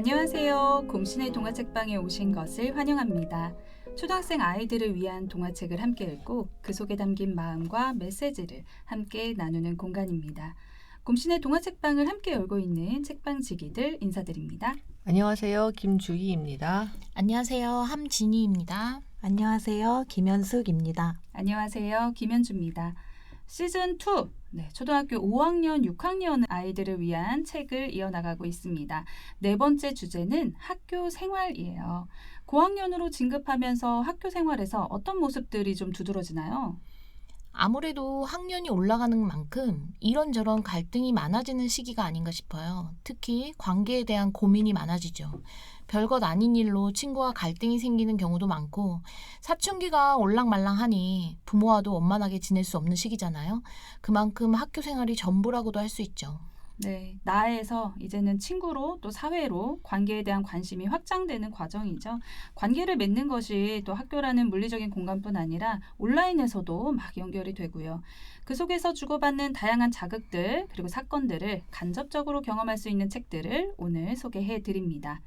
안녕하세요. 곰신의 동화책방에 오신 것을 환영합니다. 초등학생 아이들을 위한 동화책을 함께 읽고 그 속에 담긴 마음과 메시지를 함께 나누는 공간입니다. 곰신의 동화책방을 함께 열고 있는 책방지기들 인사드립니다. 안녕하세요. 김주희입니다. 안녕하세요. 함진희입니다. 안녕하세요. 김현숙입니다. 안녕하세요. 김현주입니다. 시즌2 초등학교 5학년, 6학년 아이들을 위한 책을 이어나가고 있습니다. 네 번째 주제는 학교 생활이에요. 고학년으로 진급하면서 학교 생활에서 어떤 모습들이 좀 두드러지나요? 아무래도 학년이 올라가는 만큼 이런저런 갈등이 많아지는 시기가 아닌가 싶어요. 특히 관계에 대한 고민이 많아지죠. 별것 아닌 일로 친구와 갈등이 생기는 경우도 많고 사춘기가 올랑말랑하니 부모와도 원만하게 지낼 수 없는 시기잖아요. 그만큼 학교 생활이 전부라고도 할 수 있죠. 네, 나에서 이제는 친구로 또 사회로 관계에 대한 관심이 확장되는 과정이죠. 관계를 맺는 것이 또 학교라는 물리적인 공간뿐 아니라 온라인에서도 막 연결이 되고요. 그 속에서 주고받는 다양한 자극들 그리고 사건들을 간접적으로 경험할 수 있는 책들을 오늘 소개해 드립니다.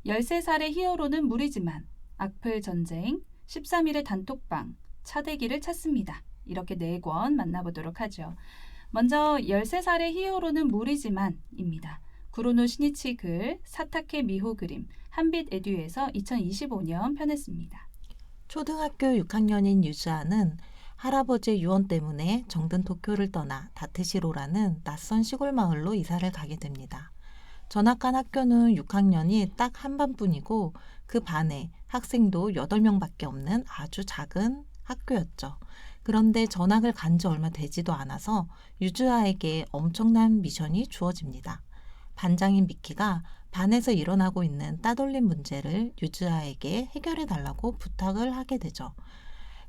13살의 히어로는 무리지만, 악플 전쟁, 13일의 단톡방, 차대기를 찾습니다. 이렇게 4권 만나보도록 하죠. 먼저 13살의 히어로는 무리지만입니다. 구로노 시니치 글, 사타케 미호 그림, 한빛 에듀에서 2025년 편했습니다. 초등학교 6학년인 유주아는 할아버지의 유언 때문에 정든 도쿄를 떠나 다테시로라는 낯선 시골 마을로 이사를 가게 됩니다. 전학한 학교는 6학년이 딱 한 반뿐이고 그 반에 학생도 8명밖에 없는 아주 작은 학교였죠. 그런데 전학을 간 지 얼마 되지도 않아서 유주아에게 엄청난 미션이 주어집니다. 반장인 미키가 반에서 일어나고 있는 따돌림 문제를 유주아에게 해결해 달라고 부탁을 하게 되죠.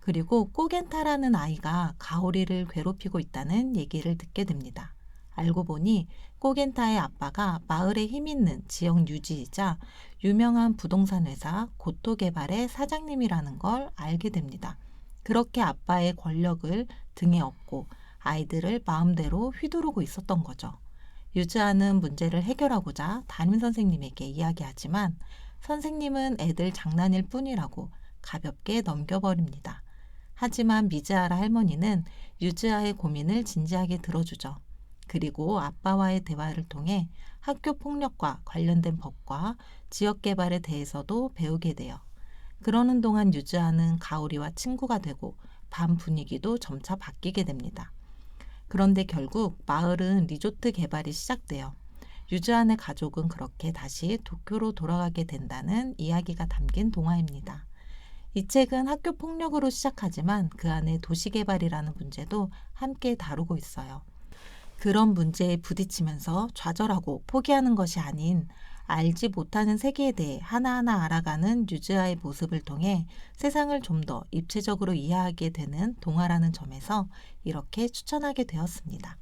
그리고 꼬겐타라는 아이가 가오리를 괴롭히고 있다는 얘기를 듣게 됩니다. 알고 보니 꼬겐타의 아빠가 마을에 힘있는 지역 유지이자 유명한 부동산 회사 고토개발의 사장님이라는 걸 알게 됩니다. 그렇게 아빠의 권력을 등에 업고 아이들을 마음대로 휘두르고 있었던 거죠. 유주아는 문제를 해결하고자 담임선생님에게 이야기하지만 선생님은 애들 장난일 뿐이라고 가볍게 넘겨버립니다. 하지만 미즈하라 할머니는 유주아의 고민을 진지하게 들어주죠. 그리고 아빠와의 대화를 통해 학교 폭력과 관련된 법과 지역개발에 대해서도 배우게 돼요. 그러는 동안 유주아는 가오리와 친구가 되고 반 분위기도 점차 바뀌게 됩니다. 그런데 결국 마을은 리조트 개발이 시작돼요. 유주아의 가족은 그렇게 다시 도쿄로 돌아가게 된다는 이야기가 담긴 동화입니다. 이 책은 학교 폭력으로 시작하지만 그 안에 도시개발이라는 문제도 함께 다루고 있어요. 그런 문제에 부딪히면서 좌절하고 포기하는 것이 아닌 알지 못하는 세계에 대해 하나하나 알아가는 유주아의 모습을 통해 세상을 좀 더 입체적으로 이해하게 되는 동화라는 점에서 이렇게 추천하게 되었습니다.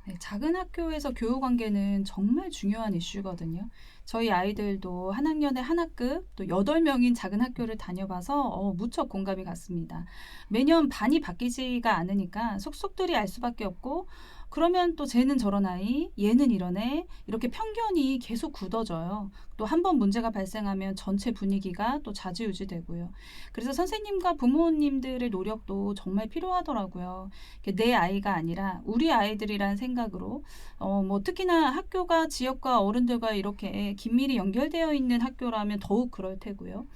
네, 작은 학교에서 교우 관계는 정말 중요한 이슈거든요. 저희 아이들도 한 학년에 한 학급 또 8명인 작은 학교를 다녀봐서 무척 공감이 갔습니다. 매년 반이 바뀌지가 않으니까 속속들이 알 수밖에 없고 그러면 또 쟤는 저런 아이, 얘는 이런 애 이렇게 편견이 계속 굳어져요. 또 한 번 문제가 발생하면 전체 분위기가 또 좌지우지되고요. 그래서 선생님과 부모님들의 노력도 정말 필요하더라고요. 내 아이가 아니라 우리 아이들이라는 생각으로 특히나 학교가 지역과 어른들과 이렇게 긴밀히 연결되어 있는 학교라면 더욱 그럴 테고요.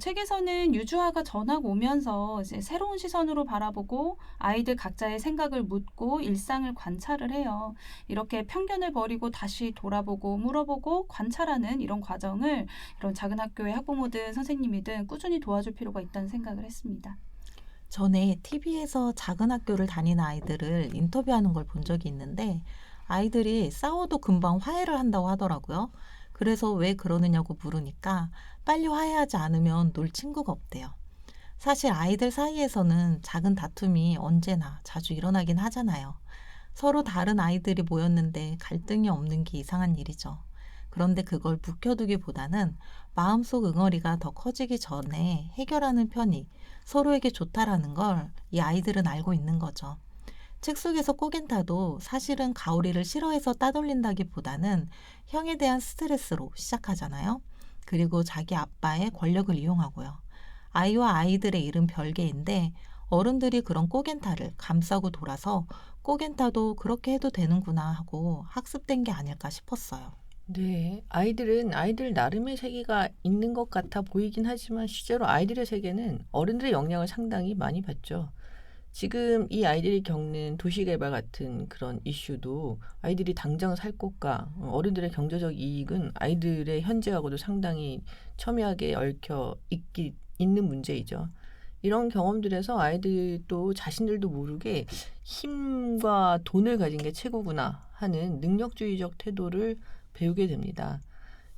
책에서는 유주아가 전학 오면서 이제 새로운 시선으로 바라보고 아이들 각자의 생각을 묻고 일상을 관찰을 해요. 이렇게 편견을 버리고 다시 돌아보고 물어보고 관찰하는 이런 과정을 이런 작은 학교의 학부모든 선생님이든 꾸준히 도와줄 필요가 있다는 생각을 했습니다. 전에 TV에서 작은 학교를 다니는 아이들을 인터뷰하는 걸 본 적이 있는데 아이들이 싸워도 금방 화해를 한다고 하더라고요. 그래서 왜 그러느냐고 물으니까 빨리 화해하지 않으면 놀 친구가 없대요. 사실 아이들 사이에서는 작은 다툼이 언제나 자주 일어나긴 하잖아요. 서로 다른 아이들이 모였는데 갈등이 없는 게 이상한 일이죠. 그런데 그걸 묵혀두기보다는 마음속 응어리가 더 커지기 전에 해결하는 편이 서로에게 좋다라는 걸 이 아이들은 알고 있는 거죠. 책 속에서 꼬겐타도 사실은 가오리를 싫어해서 따돌린다기보다는 형에 대한 스트레스로 시작하잖아요. 그리고 자기 아빠의 권력을 이용하고요. 아이와 아이들의 일은 별개인데 어른들이 그런 꼬겐타를 감싸고 돌아서 꼬겐타도 그렇게 해도 되는구나 하고 학습된 게 아닐까 싶었어요. 네, 아이들은 아이들 나름의 세계가 있는 것 같아 보이긴 하지만 실제로 아이들의 세계는 어른들의 영향을 상당히 많이 받죠. 지금 이 아이들이 겪는 도시개발 같은 그런 이슈도 아이들이 당장 살 곳과 어른들의 경제적 이익은 아이들의 현재하고도 상당히 첨예하게 얽혀 있는 문제이죠. 이런 경험들에서 아이들도 자신들도 모르게 힘과 돈을 가진 게 최고구나 하는 능력주의적 태도를 배우게 됩니다.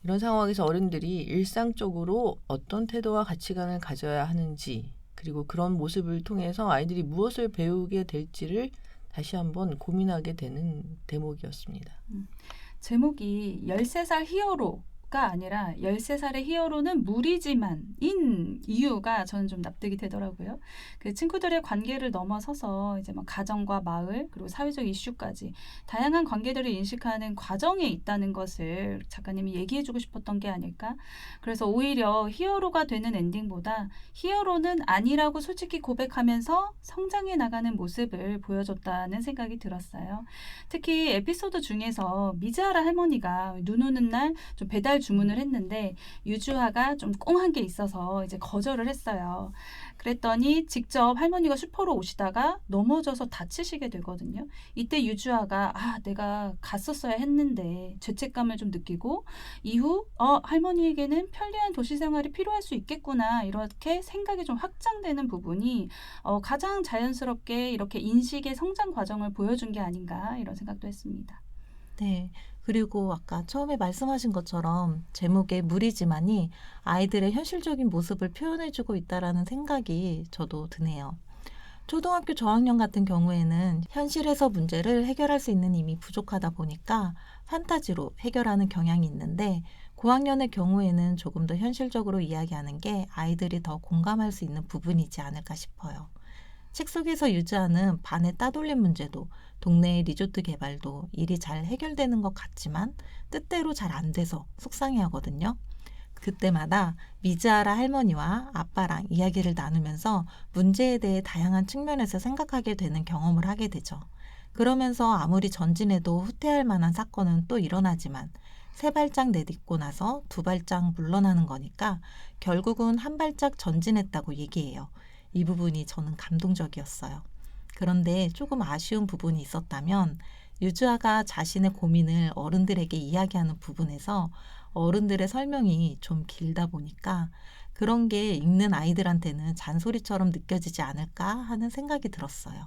이런 상황에서 어른들이 일상적으로 어떤 태도와 가치관을 가져야 하는지 그리고 그런 모습을 통해서 아이들이 무엇을 배우게 될지를 다시 한번 고민하게 되는 대목이었습니다. 제목이 13살 히어로가 아니라 13살의 히어로는 무리지만인 이유가 저는 좀 납득이 되더라고요. 그 친구들의 관계를 넘어서서 이제 뭐 가정과 마을 그리고 사회적 이슈까지 다양한 관계들을 인식하는 과정에 있다는 것을 작가님이 얘기해주고 싶었던 게 아닐까. 그래서 오히려 히어로가 되는 엔딩보다 히어로는 아니라고 솔직히 고백하면서 성장해 나가는 모습을 보여줬다는 생각이 들었어요. 특히 에피소드 중에서 미즈하라 할머니가 눈 오는 날 좀 배달 주문을 했는데 유주하가 좀 꽁한 게 있어서 이제 거절을 했어요. 그랬더니 직접 할머니가 슈퍼로 오시다가 넘어져서 다치시게 되거든요. 이때 유주하가 내가 갔었어야 했는데 죄책감을 좀 느끼고 이후 할머니에게는 편리한 도시 생활이 필요할 수 있겠구나 이렇게 생각이 좀 확장되는 부분이 가장 자연스럽게 이렇게 인식의 성장 과정을 보여준 게 아닌가 이런 생각도 했습니다. 네. 그리고 아까 처음에 말씀하신 것처럼 제목의 무리지만이 아이들의 현실적인 모습을 표현해주고 있다라는 생각이 저도 드네요. 초등학교 저학년 같은 경우에는 현실에서 문제를 해결할 수 있는 힘이 부족하다 보니까 판타지로 해결하는 경향이 있는데 고학년의 경우에는 조금 더 현실적으로 이야기하는 게 아이들이 더 공감할 수 있는 부분이지 않을까 싶어요. 책 속에서 유주하는 반의 따돌림 문제도 동네의 리조트 개발도 일이 잘 해결되는 것 같지만 뜻대로 잘 안 돼서 속상해하거든요. 그때마다 미즈하라 할머니와 아빠랑 이야기를 나누면서 문제에 대해 다양한 측면에서 생각하게 되는 경험을 하게 되죠. 그러면서 아무리 전진해도 후퇴할 만한 사건은 또 일어나지만 세 발짝 내딛고 나서 두 발짝 물러나는 거니까 결국은 한 발짝 전진했다고 얘기해요. 이 부분이 저는 감동적이었어요. 그런데 조금 아쉬운 부분이 있었다면 유주아가 자신의 고민을 어른들에게 이야기하는 부분에서 어른들의 설명이 좀 길다 보니까 그런 게 읽는 아이들한테는 잔소리처럼 느껴지지 않을까 하는 생각이 들었어요.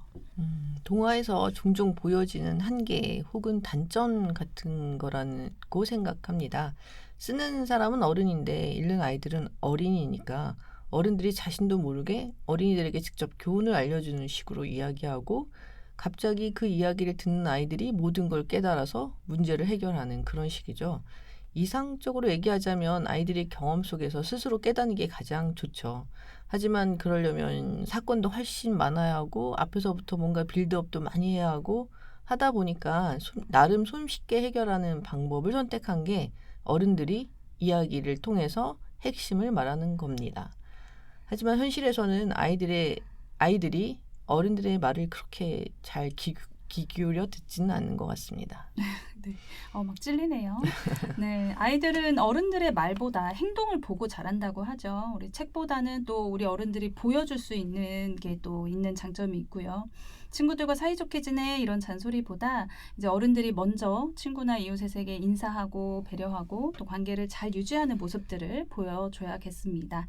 동화에서 종종 보여지는 한계 혹은 단점 같은 거라고 생각합니다. 쓰는 사람은 어른인데 읽는 아이들은 어린이니까 어른들이 자신도 모르게 어린이들에게 직접 교훈을 알려주는 식으로 이야기하고 갑자기 그 이야기를 듣는 아이들이 모든 걸 깨달아서 문제를 해결하는 그런 식이죠. 이상적으로 얘기하자면 아이들의 경험 속에서 스스로 깨닫는 게 가장 좋죠. 하지만 그러려면 사건도 훨씬 많아야 하고 앞에서부터 뭔가 빌드업도 많이 해야 하고 하다 보니까 나름 손쉽게 해결하는 방법을 선택한 게 어른들이 이야기를 통해서 핵심을 말하는 겁니다. 하지만 현실에서는 아이들이 어른들의 말을 그렇게 잘 귀 기울여 듣지는 않는 것 같습니다. 네, 막 찔리네요. 네, 아이들은 어른들의 말보다 행동을 보고 자란다고 하죠. 우리 책보다는 또 우리 어른들이 보여줄 수 있는 게 또 있는 장점이 있고요. 친구들과 사이좋게 지내 이런 잔소리보다 이제 어른들이 먼저 친구나 이웃에게 인사하고 배려하고 또 관계를 잘 유지하는 모습들을 보여줘야겠습니다.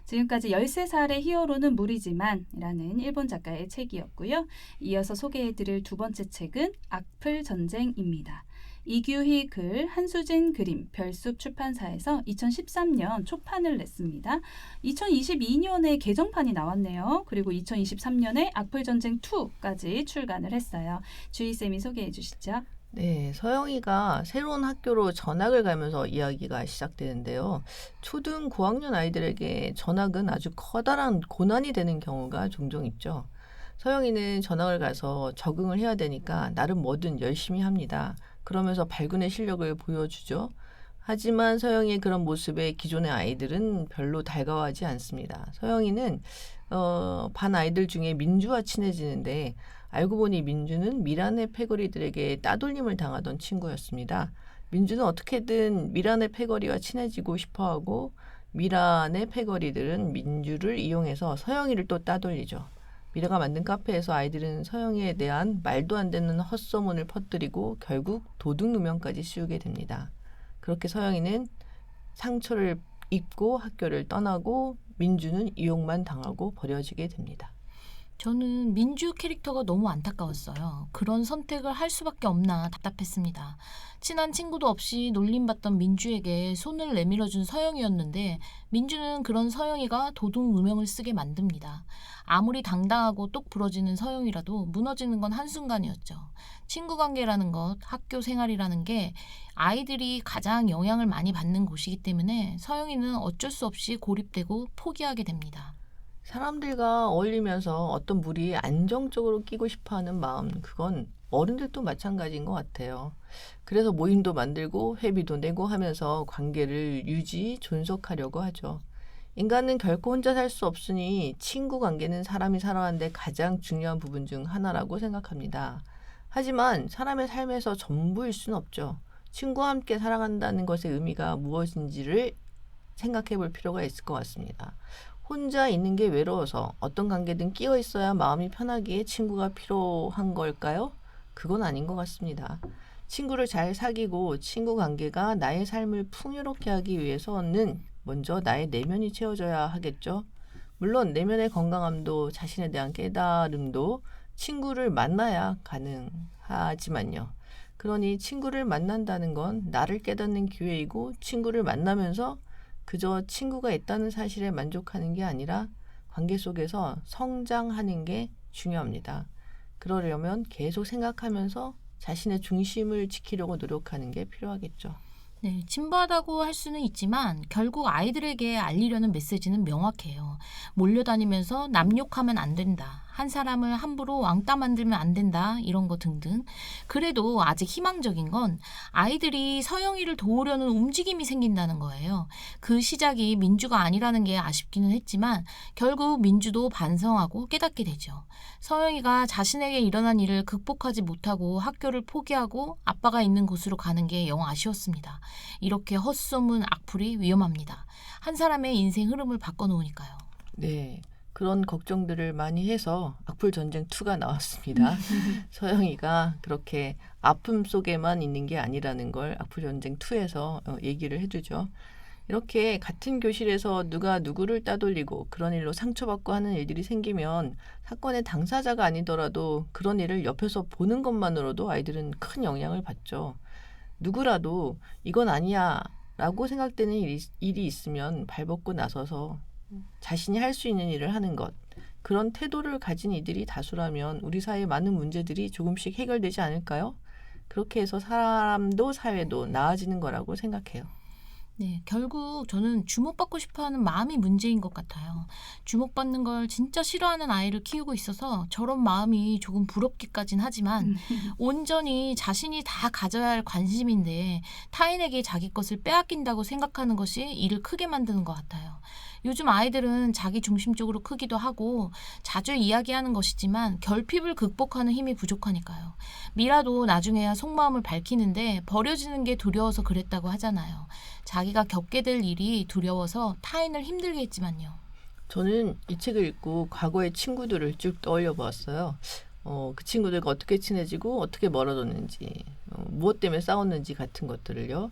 지금까지 13살의 히어로는 무리지만 이라는 일본 작가의 책이었고요. 이어서 소개해드릴 두 번째 책은 악플 전쟁입니다. 이규희 글, 한수진 그림, 별숲 출판사에서 2013년 초판을 냈습니다. 2022년에 개정판이 나왔네요. 그리고 2023년에 악플 전쟁 2까지 출간을 했어요. 주희쌤이 소개해 주시죠. 네, 서영이가 새로운 학교로 전학을 가면서 이야기가 시작되는데요. 초등 고학년 아이들에게 전학은 아주 커다란 고난이 되는 경우가 종종 있죠. 서영이는 전학을 가서 적응을 해야 되니까 나름 뭐든 열심히 합니다. 그러면서 발군의 실력을 보여주죠. 하지만 서영이의 그런 모습에 기존의 아이들은 별로 달가워하지 않습니다. 서영이는 반 아이들 중에 민주와 친해지는데 알고 보니 민주는 미란의 패거리들에게 따돌림을 당하던 친구였습니다. 민주는 어떻게든 미란의 패거리와 친해지고 싶어하고 미란의 패거리들은 민주를 이용해서 서영이를 또 따돌리죠. 미라가 만든 카페에서 아이들은 서영이에 대한 말도 안 되는 헛소문을 퍼뜨리고 결국 도둑 누명까지 씌우게 됩니다. 그렇게 서영이는 상처를 입고 학교를 떠나고 민주는 이용만 당하고 버려지게 됩니다. 저는 민주 캐릭터가 너무 안타까웠어요. 그런 선택을 할 수밖에 없나 답답했습니다. 친한 친구도 없이 놀림받던 민주에게 손을 내밀어준 서영이었는데 민주는 그런 서영이가 도둑 누명을 쓰게 만듭니다. 아무리 당당하고 똑 부러지는 서영이라도 무너지는 건 한순간이었죠. 친구 관계라는 것, 학교 생활이라는 게 아이들이 가장 영향을 많이 받는 곳이기 때문에 서영이는 어쩔 수 없이 고립되고 포기하게 됩니다. 사람들과 어울리면서 어떤 무리에 안정적으로 끼고 싶어하는 마음, 그건 어른들도 마찬가지인 것 같아요. 그래서 모임도 만들고 회비도 내고 하면서 관계를 유지, 존속하려고 하죠. 인간은 결코 혼자 살 수 없으니 친구 관계는 사람이 살아가는데 가장 중요한 부분 중 하나라고 생각합니다. 하지만 사람의 삶에서 전부일 수는 없죠. 친구와 함께 살아간다는 것의 의미가 무엇인지를 생각해 볼 필요가 있을 것 같습니다. 혼자 있는 게 외로워서 어떤 관계든 끼어 있어야 마음이 편하기에 친구가 필요한 걸까요? 그건 아닌 것 같습니다. 친구를 잘 사귀고 친구 관계가 나의 삶을 풍요롭게 하기 위해서는 먼저 나의 내면이 채워져야 하겠죠. 물론 내면의 건강함도 자신에 대한 깨달음도 친구를 만나야 가능하지만요. 그러니 친구를 만난다는 건 나를 깨닫는 기회이고 친구를 만나면서 그저 친구가 있다는 사실에 만족하는 게 아니라 관계 속에서 성장하는 게 중요합니다. 그러려면 계속 생각하면서 자신의 중심을 지키려고 노력하는 게 필요하겠죠. 네, 진부하다고 할 수는 있지만 결국 아이들에게 알리려는 메시지는 명확해요. 몰려다니면서 남 욕하면 안 된다. 한 사람을 함부로 왕따 만들면 안 된다. 이런 거 등등. 그래도 아직 희망적인 건 아이들이 서영이를 도우려는 움직임이 생긴다는 거예요. 그 시작이 민주가 아니라는 게 아쉽기는 했지만 결국 민주도 반성하고 깨닫게 되죠. 서영이가 자신에게 일어난 일을 극복하지 못하고 학교를 포기하고 아빠가 있는 곳으로 가는 게 영 아쉬웠습니다. 이렇게 헛소문, 악플이 위험합니다. 한 사람의 인생 흐름을 바꿔놓으니까요. 네, 그런 걱정들을 많이 해서 악플 전쟁 2가 나왔습니다. 서영이가 그렇게 아픔 속에만 있는 게 아니라는 걸 악플 전쟁 2에서 얘기를 해주죠. 이렇게 같은 교실에서 누가 누구를 따돌리고 그런 일로 상처받고 하는 일들이 생기면 사건의 당사자가 아니더라도 그런 일을 옆에서 보는 것만으로도 아이들은 큰 영향을 받죠. 누구라도 이건 아니야 라고 생각되는 일이 있으면 발벗고 나서서 자신이 할 수 있는 일을 하는 것, 그런 태도를 가진 이들이 다수라면 우리 사회의 많은 문제들이 조금씩 해결되지 않을까요? 그렇게 해서 사람도 사회도 나아지는 거라고 생각해요. 네, 결국 저는 주목받고 싶어하는 마음이 문제인 것 같아요. 주목받는 걸 진짜 싫어하는 아이를 키우고 있어서 저런 마음이 조금 부럽기까진 하지만 온전히 자신이 다 가져야 할 관심인데 타인에게 자기 것을 빼앗긴다고 생각하는 것이 일을 크게 만드는 것 같아요. 요즘 아이들은 자기 중심적으로 크기도 하고 자주 이야기하는 것이지만 결핍을 극복하는 힘이 부족하니까요. 미라도 나중에야 속마음을 밝히는데 버려지는 게 두려워서 그랬다고 하잖아요. 자기가 겪게 될 일이 두려워서 타인을 힘들게 했지만요. 저는 이 책을 읽고 과거의 친구들을 쭉 떠올려 보았어요. 그 친구들과 어떻게 친해지고 어떻게 멀어졌는지, 무엇 때문에 싸웠는지 같은 것들을요.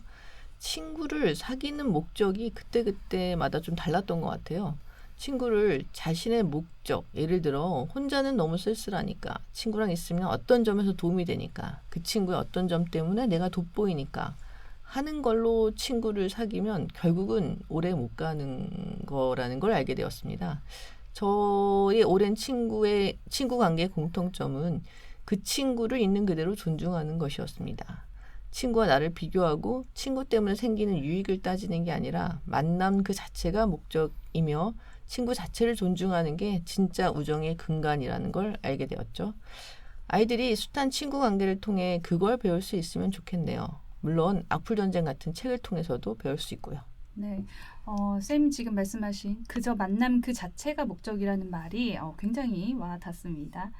친구를 사귀는 목적이 그때그때마다 좀 달랐던 것 같아요. 친구를 자신의 목적, 예를 들어 혼자는 너무 쓸쓸하니까 친구랑 있으면 어떤 점에서 도움이 되니까 그 친구의 어떤 점 때문에 내가 돋보이니까 하는 걸로 친구를 사귀면 결국은 오래 못 가는 거라는 걸 알게 되었습니다. 저의 오랜 친구 관계의 공통점은 그 친구를 있는 그대로 존중하는 것이었습니다. 친구와 나를 비교하고 친구 때문에 생기는 유익을 따지는 게 아니라 만남 그 자체가 목적이며 친구 자체를 존중하는 게 진짜 우정의 근간이라는 걸 알게 되었죠. 아이들이 숱한 친구 관계를 통해 그걸 배울 수 있으면 좋겠네요. 물론 악플전쟁 같은 책을 통해서도 배울 수 있고요. 네, 쌤 지금 말씀하신 그저 만남 그 자체가 목적이라는 말이 굉장히 와 닿습니다.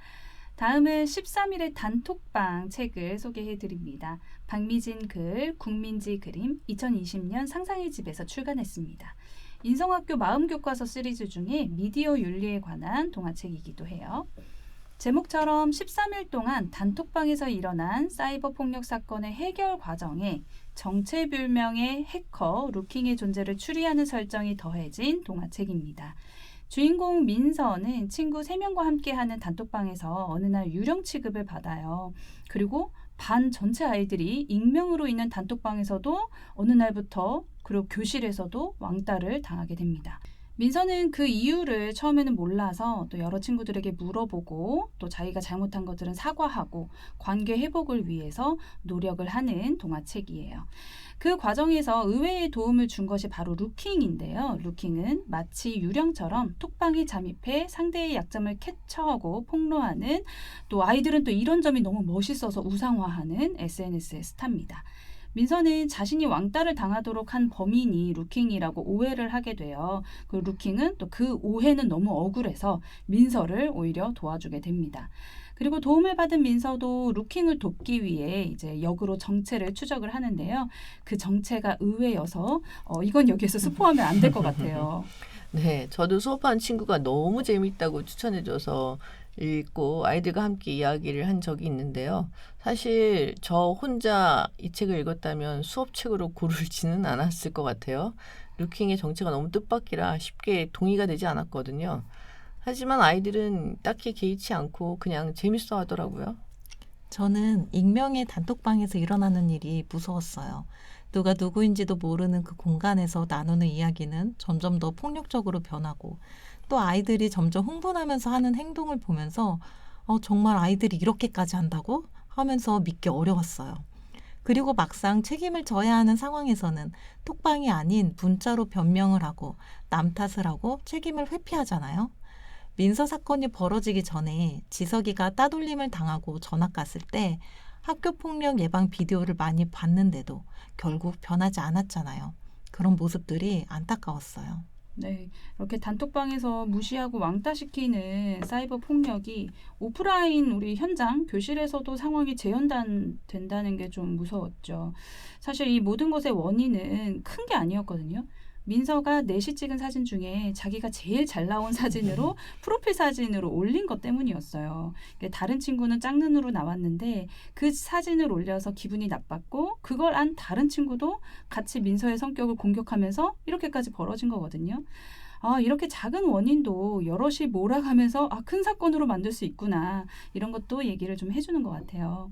다음은 13일의 단톡방 책을 소개해 드립니다. 박미진 글, 국민지 그림, 2020년 상상의 집에서 출간했습니다. 인성학교 마음교과서 시리즈 중에 미디어 윤리에 관한 동화책이기도 해요. 제목처럼 13일 동안 단톡방에서 일어난 사이버 폭력 사건의 해결 과정에 정체불명의 해커 루킹의 존재를 추리하는 설정이 더해진 동화책입니다. 주인공 민서는 친구 3명과 함께하는 단톡방에서 어느 날 유령 취급을 받아요. 그리고 반 전체 아이들이 익명으로 있는 단톡방에서도 어느 날부터 그리고 교실에서도 왕따를 당하게 됩니다. 민서는 그 이유를 처음에는 몰라서 또 여러 친구들에게 물어보고 또 자기가 잘못한 것들은 사과하고 관계 회복을 위해서 노력을 하는 동화책이에요. 그 과정에서 의외의 도움을 준 것이 바로 루킹인데요. 루킹은 마치 유령처럼 톡방에 잠입해 상대의 약점을 캡처하고 폭로하는, 또 아이들은 또 이런 점이 너무 멋있어서 우상화하는 SNS의 스타입니다. 민서는 자신이 왕따를 당하도록 한 범인이 루킹이라고 오해를 하게 돼요. 그 루킹은 또 그 오해는 너무 억울해서 민서를 오히려 도와주게 됩니다. 그리고 도움을 받은 민서도 루킹을 돕기 위해 이제 역으로 정체를 추적을 하는데요. 그 정체가 의외여서 이건 여기에서 스포하면 안 될 것 같아요. 네, 저도 수업한 친구가 너무 재밌다고 추천해줘서 읽고 아이들과 함께 이야기를 한 적이 있는데요. 사실 저 혼자 이 책을 읽었다면 수업책으로 고르지는 않았을 것 같아요. 루킹의 정체가 너무 뜻밖이라 쉽게 동의가 되지 않았거든요. 하지만 아이들은 딱히 개의치 않고 그냥 재밌어 하더라고요. 저는 익명의 단톡방에서 일어나는 일이 무서웠어요. 누가 누구인지도 모르는 그 공간에서 나누는 이야기는 점점 더 폭력적으로 변하고 또 아이들이 점점 흥분하면서 하는 행동을 보면서 정말 아이들이 이렇게까지 한다고? 하면서 믿기 어려웠어요. 그리고 막상 책임을 져야 하는 상황에서는 톡방이 아닌 문자로 변명을 하고 남 탓을 하고 책임을 회피하잖아요. 민서 사건이 벌어지기 전에 지석이가 따돌림을 당하고 전학 갔을 때 학교폭력 예방 비디오를 많이 봤는데도 결국 변하지 않았잖아요. 그런 모습들이 안타까웠어요. 네, 이렇게 단톡방에서 무시하고 왕따시키는 사이버 폭력이 오프라인 우리 현장 교실에서도 상황이 재현된다는 게 좀 무서웠죠. 사실 이 모든 것의 원인은 큰 게 아니었거든요. 민서가 넷이 찍은 사진 중에 자기가 제일 잘 나온 사진으로 프로필 사진으로 올린 것 때문이었어요. 다른 친구는 짝눈으로 나왔는데 그 사진을 올려서 기분이 나빴고 그걸 안 다른 친구도 같이 민서의 성격을 공격하면서 이렇게까지 벌어진 거거든요. 이렇게 작은 원인도 여럿이 몰아가면서 큰 사건으로 만들 수 있구나. 이런 것도 얘기를 좀 해주는 것 같아요.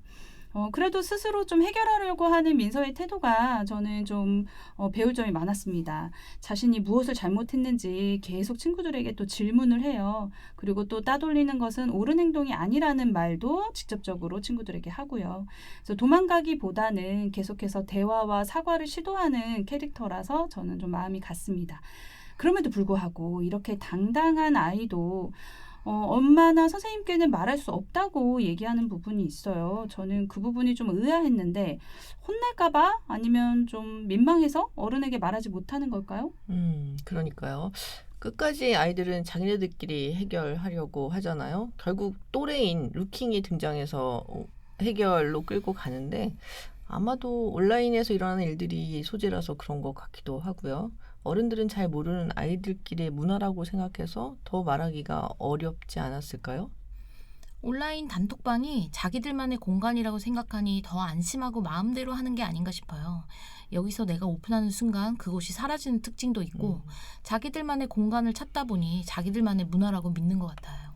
그래도 스스로 좀 해결하려고 하는 민서의 태도가 저는 좀 배울 점이 많았습니다. 자신이 무엇을 잘못했는지 계속 친구들에게 또 질문을 해요. 그리고 또 따돌리는 것은 옳은 행동이 아니라는 말도 직접적으로 친구들에게 하고요. 그래서 도망가기보다는 계속해서 대화와 사과를 시도하는 캐릭터라서 저는 좀 마음이 갔습니다. 그럼에도 불구하고 이렇게 당당한 아이도 엄마나 선생님께는 말할 수 없다고 얘기하는 부분이 있어요. 저는 그 부분이 좀 의아했는데 혼날까봐 아니면 좀 민망해서 어른에게 말하지 못하는 걸까요? 그러니까요. 끝까지 아이들은 자기네들끼리 해결하려고 하잖아요. 결국 또래인 루킹이 등장해서 해결로 끌고 가는데 아마도 온라인에서 일어나는 일들이 소재라서 그런 것 같기도 하고요. 어른들은 잘 모르는 아이들끼리의 문화라고 생각해서 더 말하기가 어렵지 않았을까요? 온라인 단톡방이 자기들만의 공간이라고 생각하니 더 안심하고 마음대로 하는 게 아닌가 싶어요. 여기서 내가 오픈하는 순간 그곳이 사라지는 특징도 있고 자기들만의 공간을 찾다 보니 자기들만의 문화라고 믿는 것 같아요.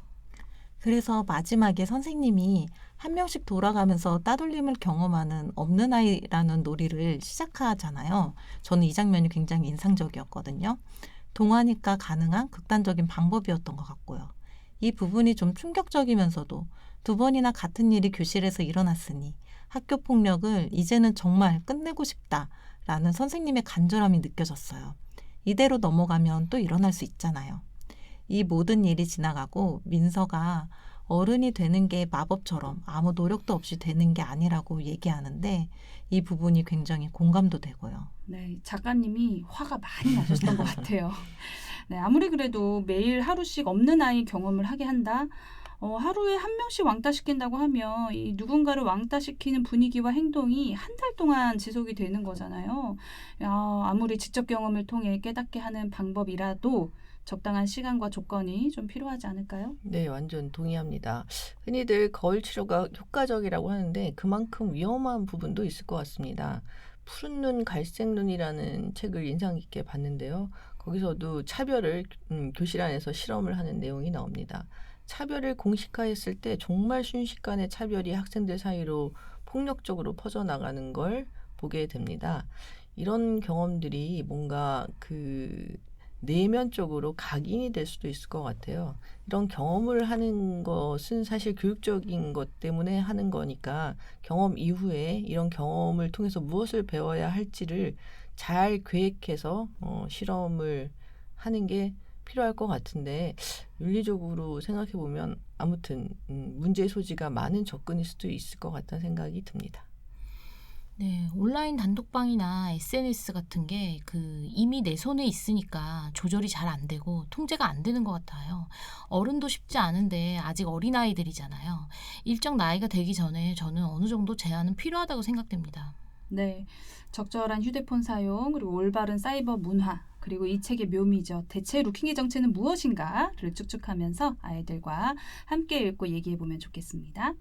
그래서 마지막에 선생님이 한 명씩 돌아가면서 따돌림을 경험하는 없는 아이라는 놀이를 시작하잖아요. 저는 이 장면이 굉장히 인상적이었거든요. 동화니까 가능한 극단적인 방법이었던 것 같고요. 이 부분이 좀 충격적이면서도 두 번이나 같은 일이 교실에서 일어났으니 학교 폭력을 이제는 정말 끝내고 싶다라는 선생님의 간절함이 느껴졌어요. 이대로 넘어가면 또 일어날 수 있잖아요. 이 모든 일이 지나가고 민서가 어른이 되는 게 마법처럼 아무 노력도 없이 되는 게 아니라고 얘기하는데 이 부분이 굉장히 공감도 되고요. 네, 작가님이 화가 많이 나셨던 것 같아요. 네, 아무리 그래도 매일 하루씩 없는 아이 경험을 하게 한다. 하루에 한 명씩 왕따시킨다고 하면 이 누군가를 왕따시키는 분위기와 행동이 한 달 동안 지속이 되는 거잖아요. 야, 아무리 직접 경험을 통해 깨닫게 하는 방법이라도 적당한 시간과 조건이 좀 필요하지 않을까요? 네, 완전 동의합니다. 흔히들 거울 치료가 효과적이라고 하는데 그만큼 위험한 부분도 있을 것 같습니다. 푸른 눈, 갈색 눈이라는 책을 인상 깊게 봤는데요. 거기서도 차별을 교실 안에서 실험을 하는 내용이 나옵니다. 차별을 공식화했을 때 정말 순식간에 차별이 학생들 사이로 폭력적으로 퍼져나가는 걸 보게 됩니다. 이런 경험들이 뭔가 내면적으로 각인이 될 수도 있을 것 같아요. 이런 경험을 하는 것은 사실 교육적인 것 때문에 하는 거니까 경험 이후에 이런 경험을 통해서 무엇을 배워야 할지를 잘 계획해서 실험을 하는 게 필요할 것 같은데 윤리적으로 생각해 보면 아무튼 문제의 소지가 많은 접근일 수도 있을 것 같다는 생각이 듭니다. 네, 온라인 단톡방이나 SNS 같은 게 이미 내 손에 있으니까 조절이 잘 안 되고 통제가 안 되는 것 같아요. 어른도 쉽지 않은데 아직 어린아이들이잖아요. 일정 나이가 되기 전에 저는 어느 정도 제한은 필요하다고 생각됩니다. 네, 적절한 휴대폰 사용, 그리고 올바른 사이버 문화, 그리고 이 책의 묘미죠. 대체 루킹의 정체는 무엇인가를 쭉쭉하면서 아이들과 함께 읽고 얘기해보면 좋겠습니다.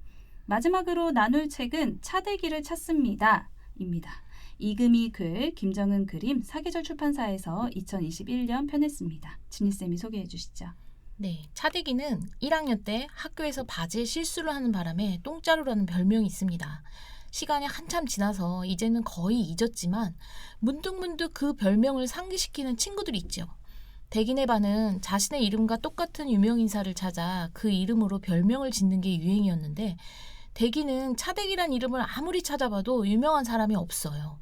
마지막으로 나눌 책은 차대기를 찾습니다. 입니다. 이금희 글, 김정은 그림, 사계절 출판사에서 2021년 편했습니다. 진희쌤이 소개해 주시죠. 네, 차대기는 1학년 때 학교에서 바지에 실수를 하는 바람에 똥자루라는 별명이 있습니다. 시간이 한참 지나서 이제는 거의 잊었지만 문득문득 그 별명을 상기시키는 친구들이 있죠. 대기네 반은 자신의 이름과 똑같은 유명인사를 찾아 그 이름으로 별명을 짓는 게 유행이었는데 대기는 차대기란 이름을 아무리 찾아봐도 유명한 사람이 없어요.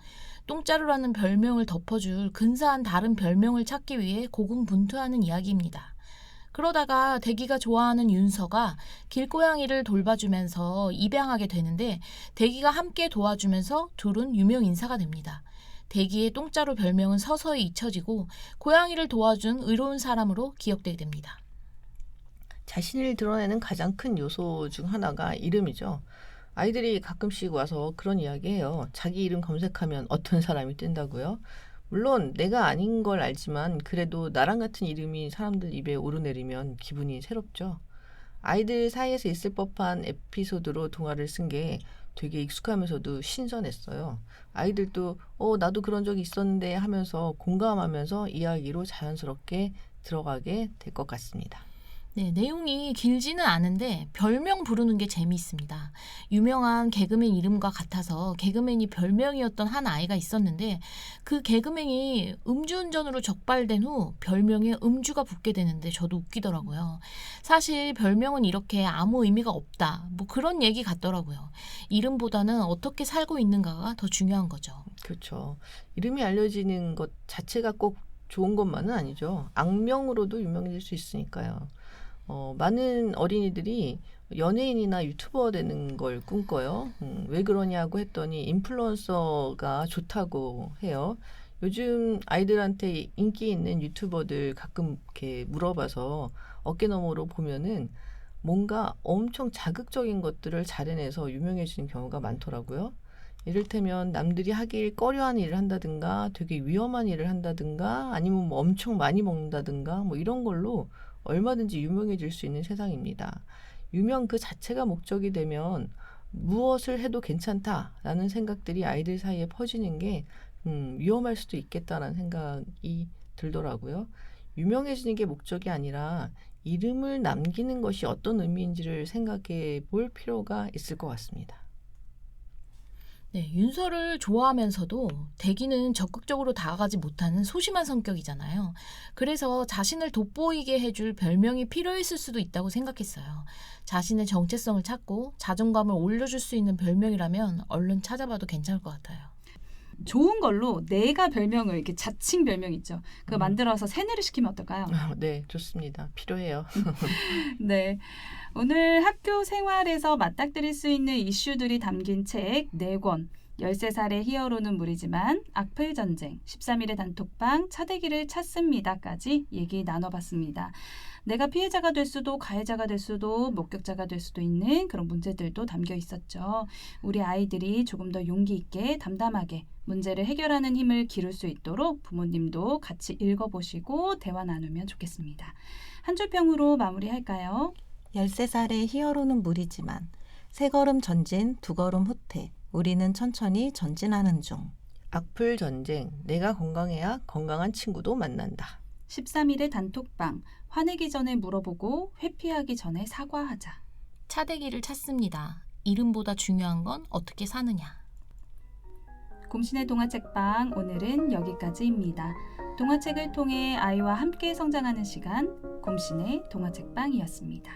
똥자루라는 별명을 덮어줄 근사한 다른 별명을 찾기 위해 고군분투하는 이야기입니다. 그러다가 대기가 좋아하는 윤서가 길고양이를 돌봐주면서 입양하게 되는데 대기가 함께 도와주면서 둘은 유명인사가 됩니다. 대기의 똥자루 별명은 서서히 잊혀지고 고양이를 도와준 의로운 사람으로 기억되게 됩니다. 자신을 드러내는 가장 큰 요소 중 하나가 이름이죠. 아이들이 가끔씩 와서 그런 이야기해요. 자기 이름 검색하면 어떤 사람이 뜬다고요? 물론 내가 아닌 걸 알지만 그래도 나랑 같은 이름이 사람들 입에 오르내리면 기분이 새롭죠. 아이들 사이에서 있을 법한 에피소드로 동화를 쓴 게 되게 익숙하면서도 신선했어요. 아이들도 나도 그런 적이 있었는데 하면서 공감하면서 이야기로 자연스럽게 들어가게 될 것 같습니다. 네, 내용이 길지는 않은데 별명 부르는 게 재미있습니다. 유명한 개그맨 이름과 같아서 개그맨이 별명이었던 한 아이가 있었는데 그 개그맨이 음주운전으로 적발된 후 별명에 음주가 붙게 되는데 저도 웃기더라고요. 사실 별명은 이렇게 아무 의미가 없다. 뭐 그런 얘기 같더라고요. 이름보다는 어떻게 살고 있는가가 더 중요한 거죠. 그렇죠. 이름이 알려지는 것 자체가 꼭 좋은 것만은 아니죠. 악명으로도 유명해질 수 있으니까요. 많은 어린이들이 연예인이나 유튜버 되는 걸 꿈꿔요. 왜 그러냐고 했더니 인플루언서가 좋다고 해요. 요즘 아이들한테 인기 있는 유튜버들 가끔 이렇게 물어봐서 어깨너머로 보면은 뭔가 엄청 자극적인 것들을 잘 해내서 유명해지는 경우가 많더라고요. 이를테면 남들이 하길 꺼려하는 일을 한다든가 되게 위험한 일을 한다든가 아니면 뭐 엄청 많이 먹는다든가 뭐 이런 걸로 얼마든지 유명해질 수 있는 세상입니다. 유명 그 자체가 목적이 되면 무엇을 해도 괜찮다라는 생각들이 아이들 사이에 퍼지는 게 위험할 수도 있겠다라는 생각이 들더라고요. 유명해지는 게 목적이 아니라 이름을 남기는 것이 어떤 의미인지를 생각해 볼 필요가 있을 것 같습니다. 네, 윤서를 좋아하면서도 대기는 적극적으로 다가가지 못하는 소심한 성격이잖아요. 그래서 자신을 돋보이게 해줄 별명이 필요했을 수도 있다고 생각했어요. 자신의 정체성을 찾고 자존감을 올려줄 수 있는 별명이라면 얼른 찾아봐도 괜찮을 것 같아요. 좋은 걸로 내가 별명을 이렇게 자칭 별명 있죠. 그거 만들어서 세뇌를 시키면 어떨까요? 네, 좋습니다. 필요해요. 네. 오늘 학교 생활에서 맞닥뜨릴 수 있는 이슈들이 담긴 책 4권, 13살의 히어로는 무리지만, 악플전쟁, 13일의 단톡방, 차대기를 찾습니다까지 얘기 나눠봤습니다. 내가 피해자가 될 수도 가해자가 될 수도 목격자가 될 수도 있는 그런 문제들도 담겨 있었죠. 우리 아이들이 조금 더 용기 있게 담담하게 문제를 해결하는 힘을 기를 수 있도록 부모님도 같이 읽어보시고 대화 나누면 좋겠습니다. 한 줄 평으로 마무리할까요? 13살의 히어로는 무리지만 세 걸음 전진, 두 걸음 후퇴. 우리는 천천히 전진하는 중. 악플 전쟁. 내가 건강해야 건강한 친구도 만난다. 13일의 단톡방. 화내기 전에 물어보고 회피하기 전에 사과하자. 차대기를 찾습니다. 이름보다 중요한 건 어떻게 사느냐. 곰신의 동화책방 오늘은 여기까지입니다. 동화책을 통해 아이와 함께 성장하는 시간 곰신의 동화책방이었습니다.